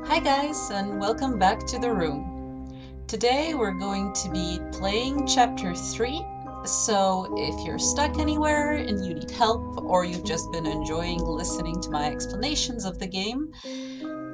Hi guys, and welcome back to the room. Today we're going to be playing chapter 3, so if you're stuck anywhere and you need help or you've just been enjoying listening to my explanations of the game,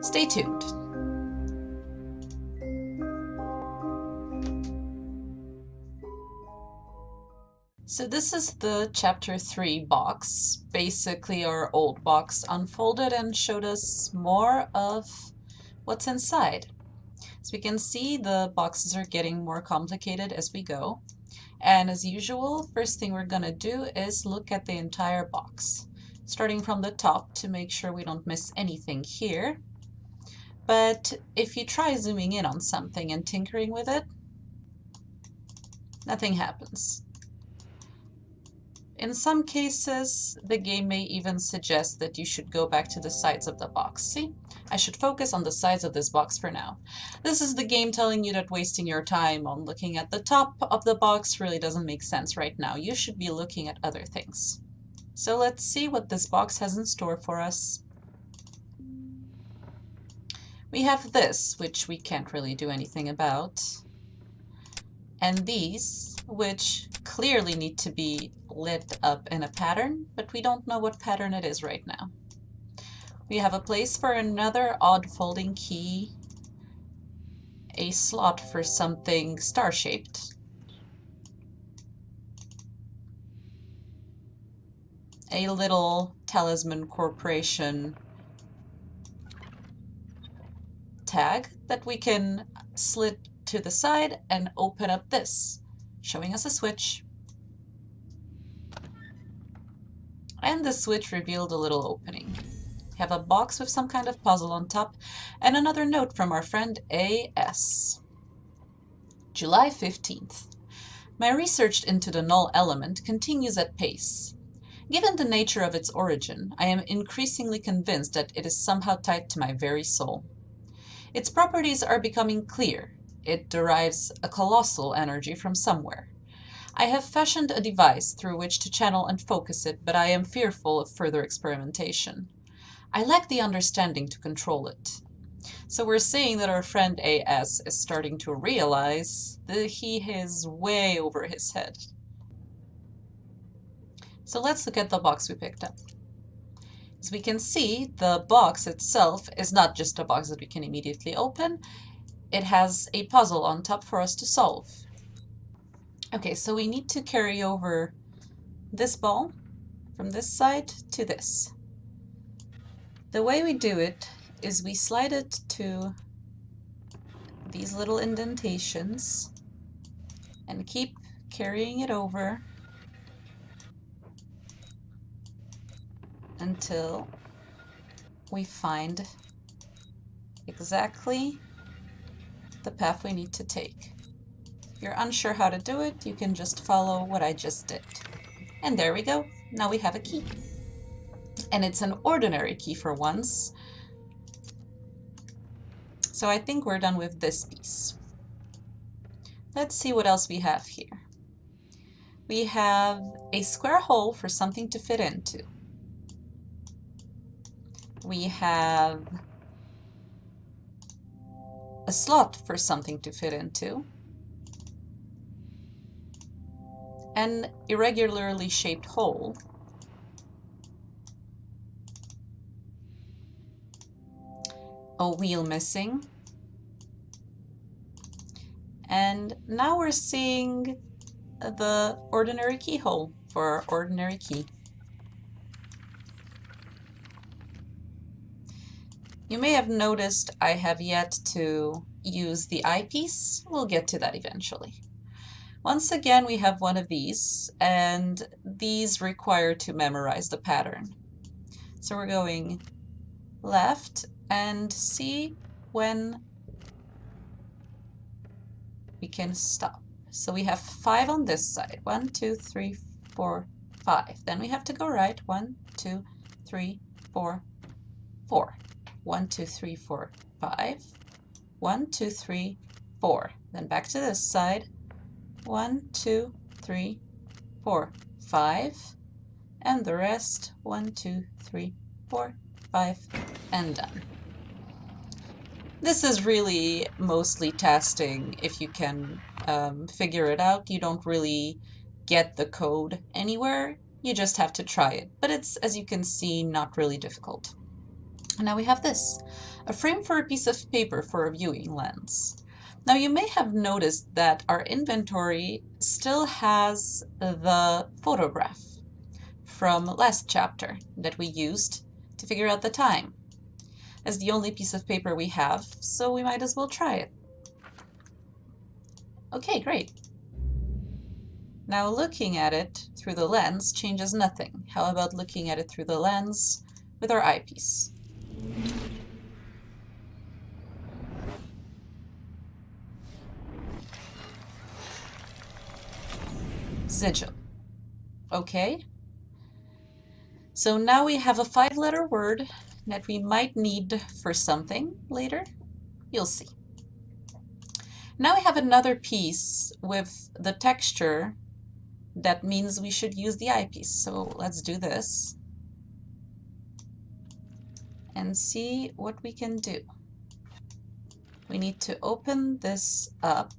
stay tuned. So this is the chapter 3 box, basically our old box unfolded and showed us more of what's inside. As we can see, the boxes are getting more complicated as we go. And as usual, first thing we're going to do is look at the entire box, starting from the top to make sure we don't miss anything here. But if you try zooming in on something and tinkering with it, nothing happens. In some cases, the game may even suggest that you should go back to the sides of the box. See? I should focus on the sides of this box for now. This is the game telling you that wasting your time on looking at the top of the box really doesn't make sense right now. You should be looking at other things. So let's see what this box has in store for us. We have this, which we can't really do anything about. And these, which clearly need to be lit up in a pattern, but we don't know what pattern it is right now. We have a place for another odd folding key, a slot for something star-shaped, a little Talisman Corporation tag that we can slit to the side and open up this, showing us a switch. And the switch revealed a little opening. We have a box with some kind of puzzle on top, and another note from our friend A.S. July 15th. My research into the null element continues at pace. Given the nature of its origin, I am increasingly convinced that it is somehow tied to my very soul. Its properties are becoming clear. It derives a colossal energy from somewhere. I have fashioned a device through which to channel and focus it, but I am fearful of further experimentation. I lack the understanding to control it. So we're seeing that our friend AS is starting to realize that he is way over his head. So let's look at the box we picked up. As we can see, the box itself is not just a box that we can immediately open. It has a puzzle on top for us to solve. Okay, so we need to carry over this ball from this side to this. The way we do it is we slide it to these little indentations and keep carrying it over until we find exactly the path we need to take. If you're unsure how to do it, you can just follow what I just did. And there we go. Now we have a key. And it's an ordinary key for once. So I think we're done with this piece. Let's see what else we have here. We have a square hole for something to fit into. We have a slot for something to fit into. An irregularly shaped hole. A wheel missing. And now we're seeing the ordinary keyhole for our ordinary key. You may have noticed I have yet to use the eyepiece. We'll get to that eventually. Once again, we have one of these, and these require to memorize the pattern. So we're going left and see when we can stop. So we have 5 on this side. 1, 2, 3, 4, 5. Then we have to go right. 1, 2, 3, 4, 4. 1, 2, 3, 4, 5. 1, 2, 3, 4. Then back to this side. 1, 2, 3, 4, 5. And the rest. 1, 2, 3, 4, 5. And done. This is really mostly testing if you can figure it out. You don't really get the code anywhere. You just have to try it. But it's, as you can see, not really difficult. And now we have this, a frame for a piece of paper for a viewing lens. Now you may have noticed that our inventory still has the photograph from last chapter that we used to figure out the time as the only piece of paper we have, so we might as well try it. Okay, great. Now looking at it through the lens changes nothing. How about looking at it through the lens with our eyepiece? Sigil. Okay. So now we have a 5-letter word that we might need for something later. You'll see. Now we have another piece with the texture that means we should use the eyepiece. So let's do this and see what we can do. We need to open this up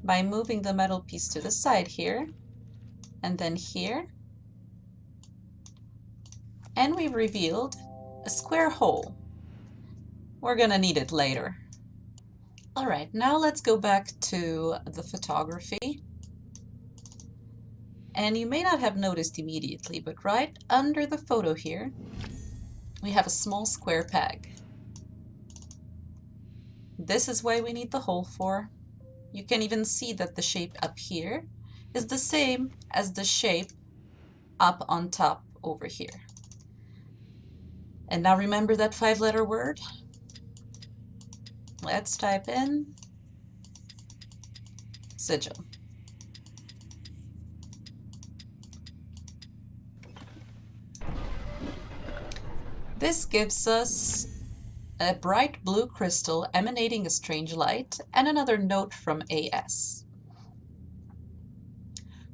by moving the metal piece to the side here and then here. And we've revealed a square hole. We're gonna need it later. All right, now let's go back to the photography. And you may not have noticed immediately, but right under the photo here, we have a small square peg. This is why we need the hole for. You can even see that the shape up here is the same as the shape up on top over here. And now remember that 5-letter word? Let's type in sigil. This gives us a bright blue crystal emanating a strange light and another note from AS.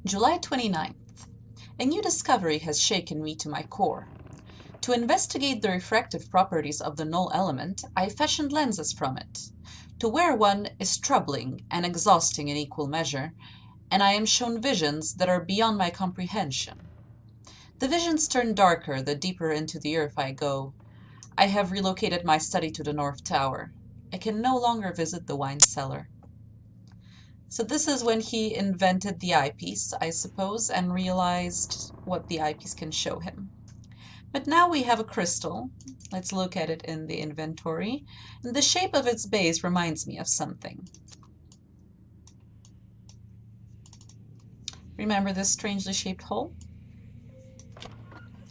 July 29th. A new discovery has shaken me to my core. To investigate the refractive properties of the null element, I fashioned lenses from it. To wear one is troubling and exhausting in equal measure, and I am shown visions that are beyond my comprehension. The visions turn darker the deeper into the earth I go. I have relocated my study to the North Tower. I can no longer visit the wine cellar. So this is when he invented the eyepiece, I suppose, and realized what the eyepiece can show him. But now we have a crystal. Let's look at it in the inventory. And the shape of its base reminds me of something. Remember this strangely shaped hole?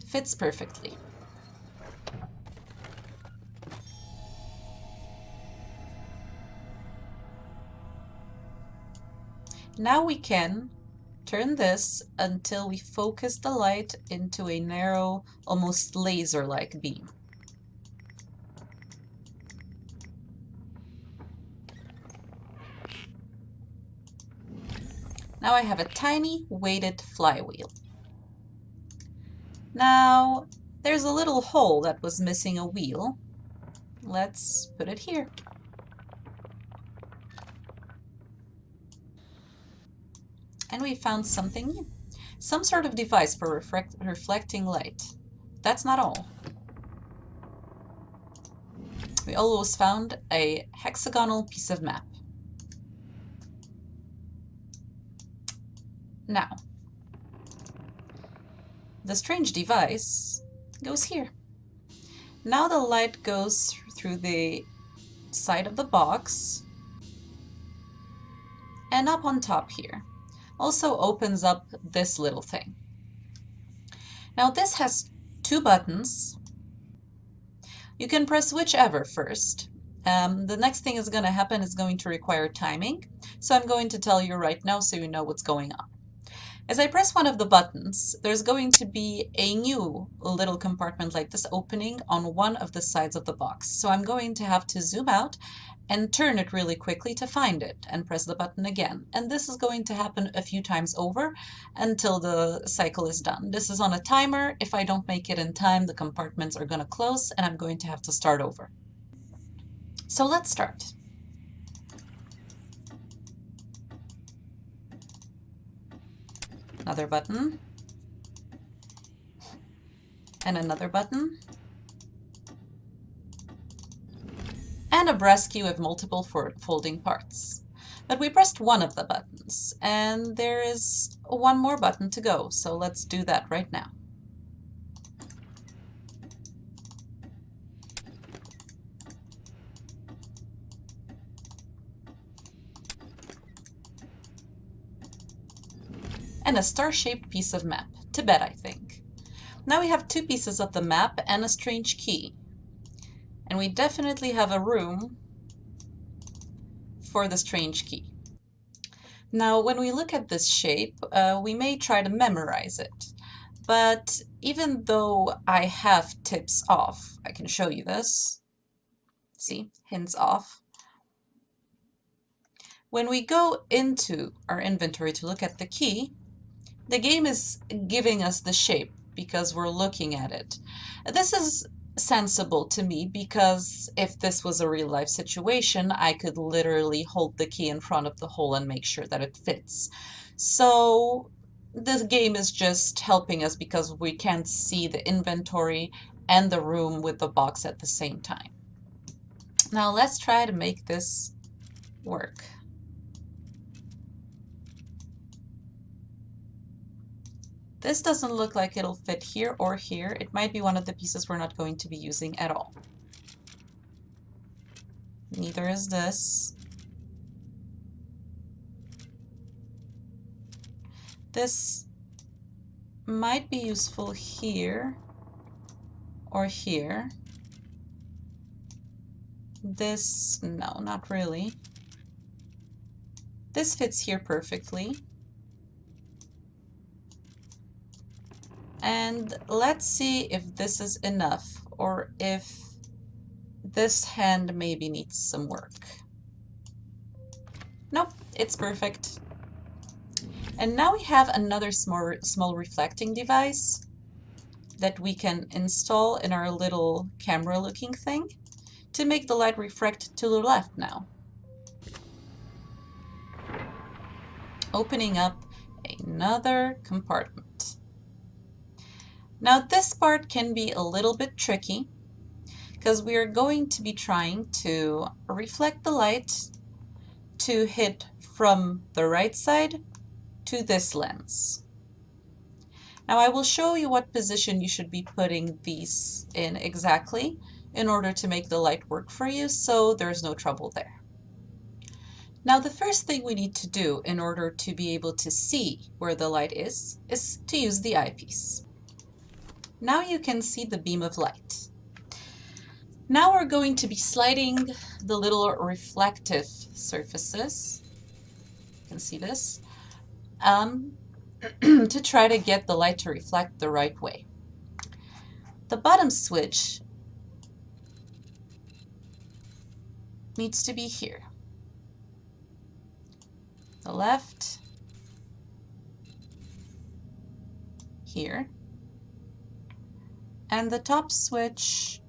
Fits perfectly. Now we can turn this until we focus the light into a narrow, almost laser-like beam. Now I have a tiny weighted flywheel. Now there's a little hole that was missing a wheel. Let's put it here. And we found something new. Some sort of device for reflecting light. That's not all. We almost found a hexagonal piece of map. Now, the strange device goes here. Now the light goes through the side of the box and up on top here. Also opens up this little thing. Now this has 2 buttons. You can press whichever first. The next thing is going to happen is going to require timing. So I'm going to tell you right now so you know what's going on. As I press one of the buttons, there's going to be a new little compartment like this opening on one of the sides of the box. So I'm going to have to zoom out and turn it really quickly to find it and press the button again. And this is going to happen a few times over until the cycle is done. This is on a timer. If I don't make it in time, the compartments are going to close and I'm going to have to start over. So let's start. Another button. And another button. And a brass key with multiple folding parts. But we pressed one of the buttons, and there is one more button to go, so let's do that right now. And a star-shaped piece of map. Tibet, I think. Now we have two pieces of the map and a strange key. And we definitely have a room for the strange key. Now, when we look at this shape, we may try to memorize it. But even though I have tips off, I can show you this. See, hints off. When we go into our inventory to look at the key, the game is giving us the shape because we're looking at it. This is sensible to me because if this was a real life situation, I could literally hold the key in front of the hole and make sure that it fits. So this game is just helping us because we can't see the inventory and the room with the box at the same time. Now let's try to make this work. This doesn't look like it'll fit here or here. It might be one of the pieces we're not going to be using at all. Neither is this. This might be useful here or here. This, no, not really. This fits here perfectly. And let's see if this is enough or if this hand maybe needs some work. Nope, it's perfect. And now we have another small reflecting device that we can install in our little camera looking thing to make the light refract to the left now. Opening up another compartment. Now this part can be a little bit tricky because we are going to be trying to reflect the light to hit from the right side to this lens. Now I will show you what position you should be putting these in exactly in order to make the light work for you, so there's no trouble there. Now the first thing we need to do in order to be able to see where the light is to use the eyepiece. Now you can see the beam of light. Now we're going to be sliding the little reflective surfaces, you can see this, to try to get the light to reflect the right way. The bottom switch needs to be here. The left, here, and the top switch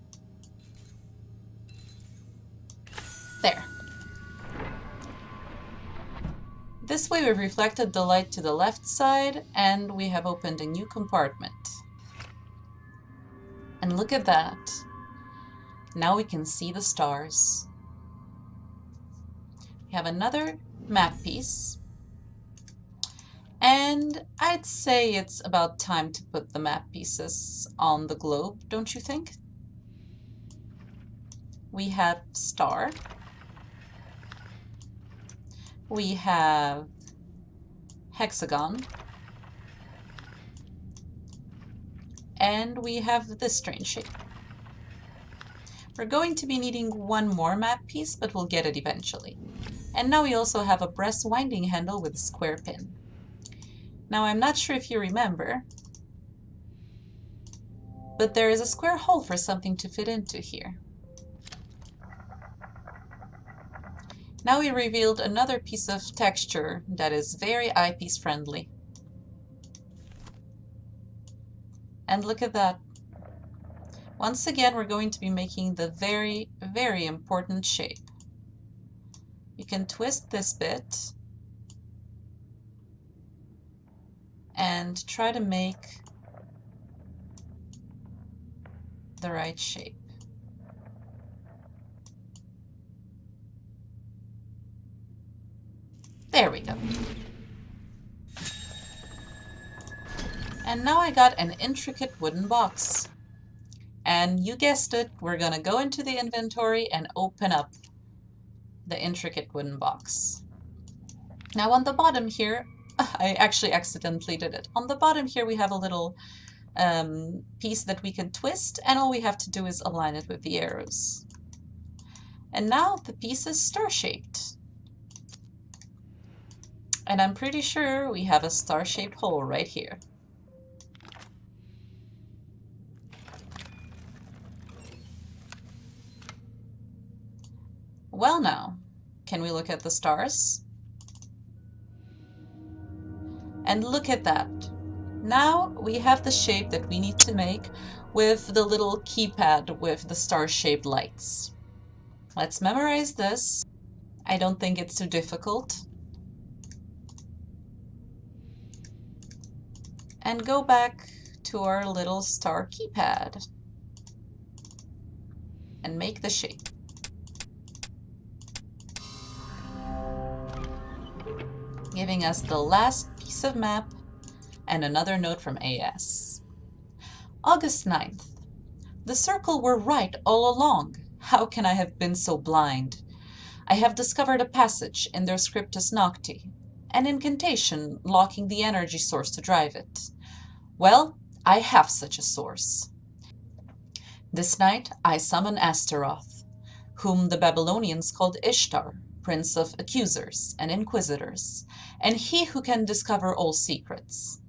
there. This way we've reflected the light to the left side and we have opened a new compartment. And look at that. Now we can see the stars. We have another map piece. And I'd say it's about time to put the map pieces on the globe, don't you think? We have star. We have hexagon. And we have this strange shape. We're going to be needing one more map piece, but we'll get it eventually. And now we also have a brass winding handle with a square pin. Now I'm not sure if you remember, but there is a square hole for something to fit into here. Now we revealed another piece of texture that is very eyepiece friendly. And look at that. Once again, we're going to be making the very, very important shape. You can twist this bit and try to make the right shape. There we go. And now I got an intricate wooden box. And you guessed it, we're going to go into the inventory and open up the intricate wooden box. Now on the bottom here, I actually accidentally did it. On the bottom here we have a little piece that we can twist, and all we have to do is align it with the arrows. And now the piece is star-shaped. And I'm pretty sure we have a star-shaped hole right here. Well now, can we look at the stars? And look at that. Now we have the shape that we need to make with the little keypad with the star-shaped lights. Let's memorize this. I don't think it's too difficult. And go back to our little star keypad and make the shape. Giving us the last piece of map and another note from AS. August 9th. The circle were right all along. How can I have been so blind? I have discovered a passage in their Scriptus Nocti, an incantation locking the energy source to drive it. Well, I have such a source. This night I summon Astaroth, whom the Babylonians called Ishtar, prince of accusers and inquisitors, and he who can discover all secrets.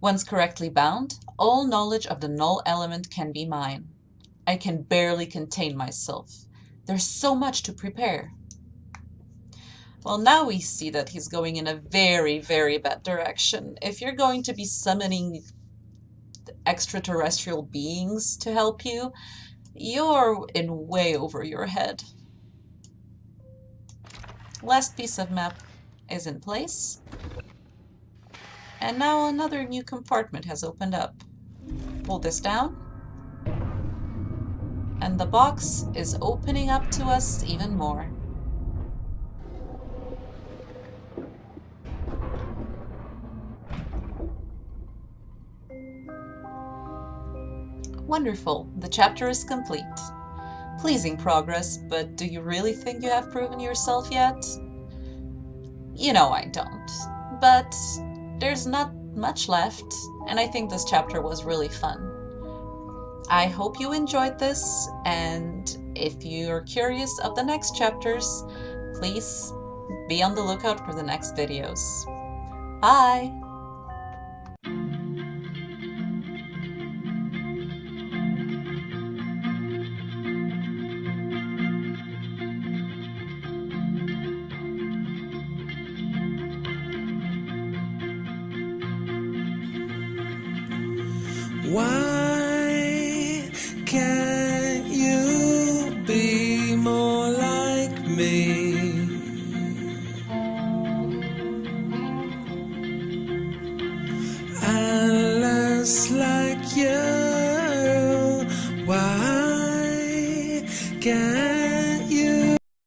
Once correctly bound, all knowledge of the null element can be mine. I can barely contain myself. There's so much to prepare. Well, now we see that he's going in a very, very bad direction. If you're going to be summoning extraterrestrial beings to help you, you're in way over your head. Last piece of map is in place. And now another new compartment has opened up. Pull this down. And the box is opening up to us even more. Wonderful, the chapter is complete. Pleasing progress, but do you really think you have proven yourself yet? You know I don't, but there's not much left, and I think this chapter was really fun. I hope you enjoyed this, and if you're curious of the next chapters, please be on the lookout for the next videos. Bye! Why can't you be more like me? And less like you. Why can't you